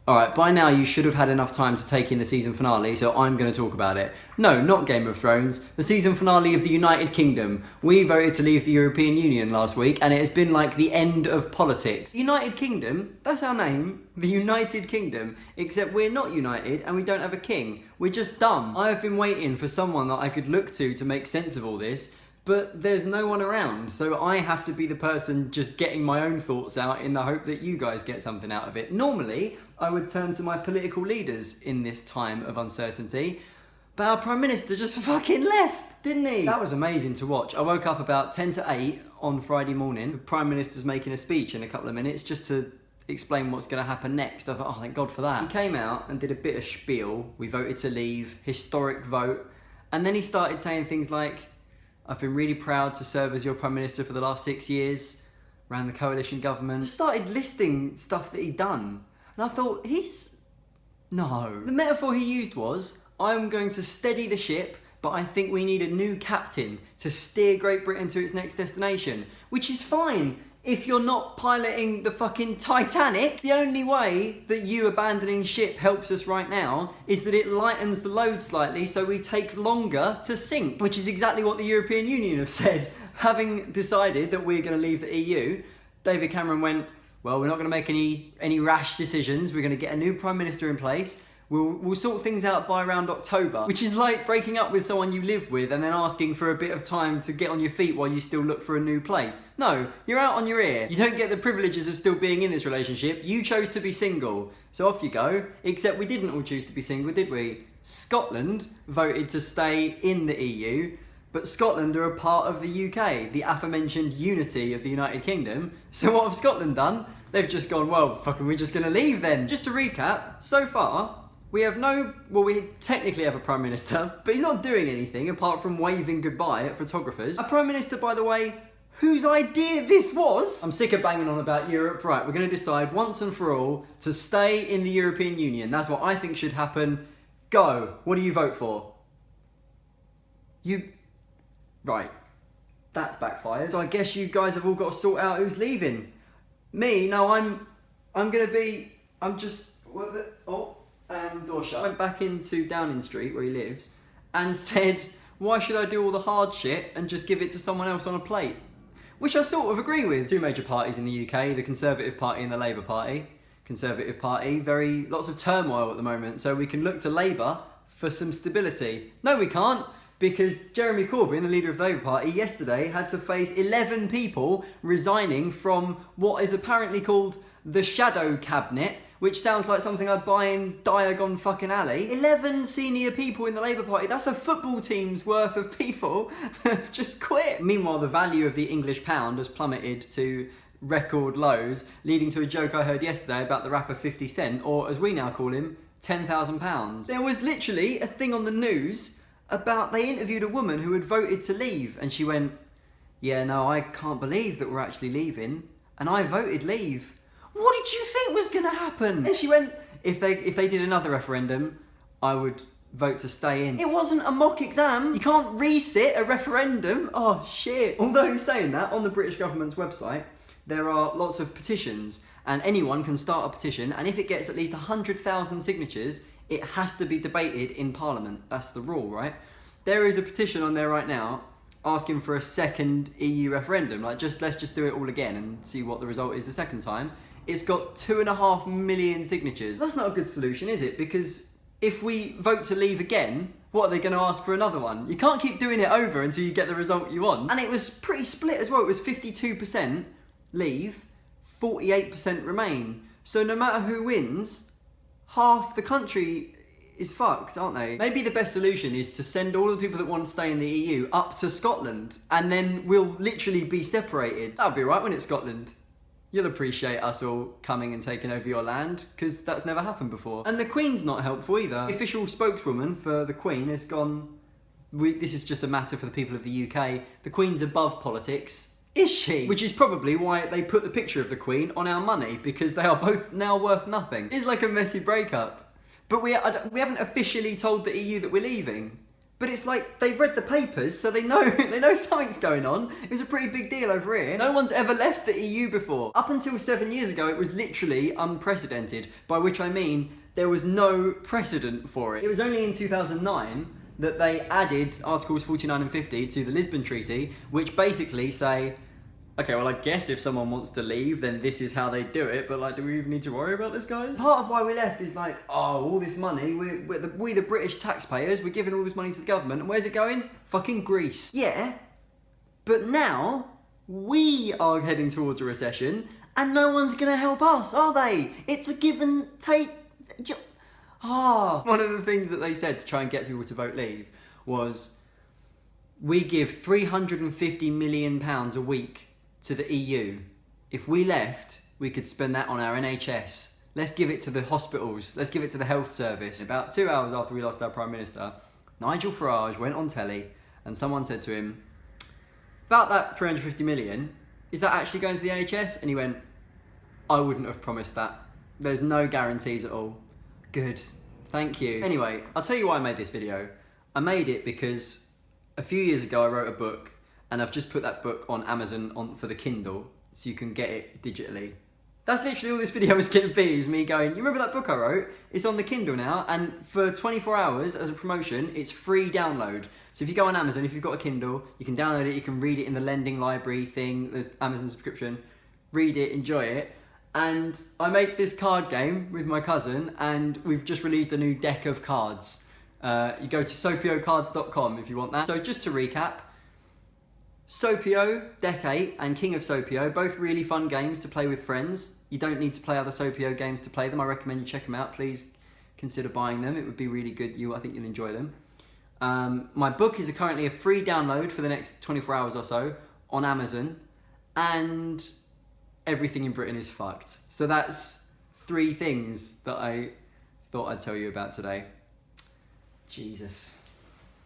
Alright, by now you should have had enough time to take in the season finale, so I'm going to talk about it. No, not Game of Thrones. The season finale of the United Kingdom. We voted to leave the European Union last week, and it has been like the end of politics. United Kingdom, that's our name. The United Kingdom. Except we're not united, and we don't have a king. We're just dumb. I have been waiting for someone that I could look to make sense of all this. But there's no one around, so I have to be the person just getting my own thoughts out in the hope that you guys get something out of it. Normally, I would turn to my political leaders in this time of uncertainty, but our Prime Minister just fucking left, didn't he? That was amazing to watch. I woke up about 10 to 8 on Friday morning. The Prime Minister's making a speech in a couple of minutes just to explain what's going to happen next. I thought, oh, thank God for that. He came out and did a bit of spiel. We voted to leave, historic vote, and then he started saying things like, I've been really proud to serve as your Prime Minister for the last 6 years, ran the coalition government. Just started listing stuff that he'd done. And I thought, no. The metaphor he used was, I'm going to steady the ship, but I think we need a new captain to steer Great Britain to its next destination. Which is fine if you're not piloting the fucking Titanic. The only way that you abandoning ship helps us right now is that it lightens the load slightly so we take longer to sink, which is exactly what the European Union have said. Having decided that we're going to leave the EU, David Cameron went, well, we're not going to make any rash decisions. We're going to get a new Prime Minister in place. We'll sort things out by around October, which is like breaking up with someone you live with and then asking for a bit of time to get on your feet while you still look for a new place. No, you're out on your ear. You don't get the privileges of still being in this relationship. You chose to be single, so off you go. Except we didn't all choose to be single, did we? Scotland voted to stay in the EU, but Scotland are a part of the UK, the aforementioned unity of the United Kingdom. So what have Scotland done? They've just gone, well, fucking we're just going to leave then. Just to recap, so far, we technically have a Prime Minister, but he's not doing anything apart from waving goodbye at photographers. A Prime Minister, by the way, whose idea this was. I'm sick of banging on about Europe. Right, we're going to decide once and for all to stay in the European Union. That's what I think should happen. Go. What do you vote for? Right. That's backfired. So I guess you guys have all got to sort out who's leaving. Me? No, door shut. I went back into Downing Street where he lives and said, why should I do all the hard shit and just give it to someone else on a plate? Which I sort of agree with. Two major parties in the UK, the Conservative Party and the Labour Party. Conservative Party, lots of turmoil at the moment, so we can look to Labour for some stability. No, we can't, because Jeremy Corbyn, the leader of the Labour Party, yesterday had to face 11 people resigning from what is apparently called the Shadow Cabinet, which sounds like something I'd buy in Diagon fucking Alley. 11 senior people in the Labour Party. That's a football team's worth of people that have just quit. Meanwhile, the value of the English pound has plummeted to record lows, leading to a joke I heard yesterday about the rapper 50 Cent, or as we now call him, £10,000. There was literally a thing on the news about they interviewed a woman who had voted to leave, and she went, yeah, no, I can't believe that we're actually leaving, and I voted leave. What did you think was going to happen? And she went, if they did another referendum, I would vote to stay in. It wasn't a mock exam. You can't resit a referendum. Oh, shit. Although saying that, on the British government's website, there are lots of petitions, and anyone can start a petition, and if it gets at least 100,000 signatures, it has to be debated in Parliament. That's the rule, right? There is a petition on there right now asking for a second EU referendum. Let's just do it all again and see what the result is the second time. It's got 2.5 million signatures. That's not a good solution, is it? Because if we vote to leave again, what, are they going to ask for another one? You can't keep doing it over until you get the result you want. And it was pretty split as well. It was 52% leave, 48% remain. So no matter who wins, half the country is fucked, aren't they? Maybe the best solution is to send all the people that want to stay in the EU up to Scotland, and then we'll literally be separated. That'll be right, when it's Scotland. You'll appreciate us all coming and taking over your land, because that's never happened before. And the Queen's not helpful either. The official spokeswoman for the Queen has gone, this is just a matter for the people of the UK. The Queen's above politics. Is she? Which is probably why they put the picture of the Queen on our money, because they are both now worth nothing. It's like a messy breakup. But we haven't officially told the EU that we're leaving. But it's like, they've read the papers, so they know something's going on. It was a pretty big deal over here. No one's ever left the EU before. Up until 7 years ago, it was literally unprecedented, by which I mean there was no precedent for it. It was only in 2009 that they added Articles 49 and 50 to the Lisbon Treaty, which basically say, okay, well, I guess if someone wants to leave, then this is how they do it, but like, do we even need to worry about this, guys? Part of why we left is like, oh, all this money, we the British taxpayers, we're giving all this money to the government, and where's it going? Fucking Greece. Yeah, but now we are heading towards a recession, and no one's gonna help us, are they? It's a give and take. One of the things that they said to try and get people to vote leave was, we give £350 million a week to the EU. If we left, we could spend that on our NHS. Let's give it to the hospitals. Let's give it to the health service. About 2 hours after we lost our Prime Minister, Nigel Farage went on telly and someone said to him, about that 350 million, is that actually going to the NHS? And he went, I wouldn't have promised that. There's no guarantees at all. Good, thank you. Anyway, I'll tell you why I made this video. I made it because a few years ago I wrote a book, and I've just put that book on Amazon for the Kindle, so you can get it digitally. That's literally all this video is going to be, is me going, you remember that book I wrote? It's on the Kindle now, and for 24 hours as a promotion, it's free download. So if you go on Amazon, if you've got a Kindle, you can download it, you can read it in the lending library thing, there's Amazon subscription, read it, enjoy it. And I make this card game with my cousin, and we've just released a new deck of cards. You go to sopiocards.com if you want that. So just to recap, Sopio, Deck 8 and King of Sopio, both really fun games to play with friends. You don't need to play other Sopio games to play them. I recommend you check them out. Please consider buying them. It would be really good. I think you'll enjoy them. My book is currently a free download for the next 24 hours or so on Amazon, and everything in Britain is fucked. So that's 3 things that I thought I'd tell you about today. Jesus.